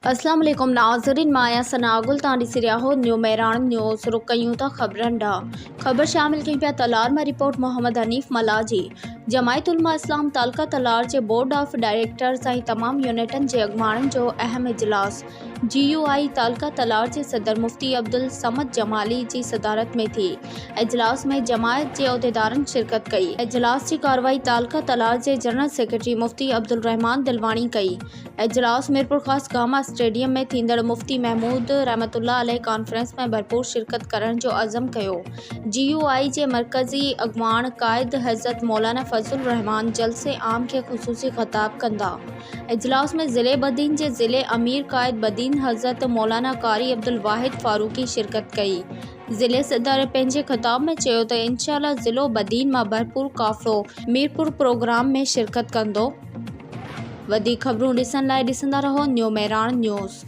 अस्सलाम वालेकुम नाज़रीन, माया सनागुल तांडी सिरियाहो न्यू मेरान न्यूज़ रुक कयूं था खबरन डा खबर शामिल कहीं पे तलार में रिपोर्ट मोहम्मद हनीफ मलाजी जमायत उलमा इस्लाम तालका तलार जे बोर्ड ऑफ डायरेक्टर्स ऐं तमाम यूनिटन जे अगवाणन जो अहम इजलास GUI तालका तलार जे सदर मुफ्ती अब्दुल समद जमाली जी सदारत में थी। इजलास में जमायत जे उहदेदारन शिरकत कई। इजलास की कार्रवाई तालका तलार जे जनरल सेक्रेटरी मुफ्ती अब्दुल रहमान दिलवानी कई। इजलास मीरपुर खास गामा स्टेडियम में थींदड़ मुफ्ती महमूद रहमतुल्लाह अलैह कॉन्फ्रेंस में भरपूर शिरकत करण जो अज़म कयो। GUI जे मरकज़ी अगवान कायद हज़रत मौलाना फजलुर रहमान जलसे आम के खुसूसी ख़िताब कंदा। इजलास में ज़िले बदीन जे ज़िले अमीर कायद बदीन हज़रत मौलाना कारी अब्दुल वाहिद फारूकी शिरकत कई। ज़िले सदर पंहिंजे ख़िताब में चयो त इंशाअल्लाह ज़िलो बदीन मां भरपूर काफ़िलो मीरपुर प्रोग्राम में शिरकत कंदो। वधीक ख़बरूं ॾिसण लाइ ॾिसंदा रहो न्यू मेरान न्यूज़।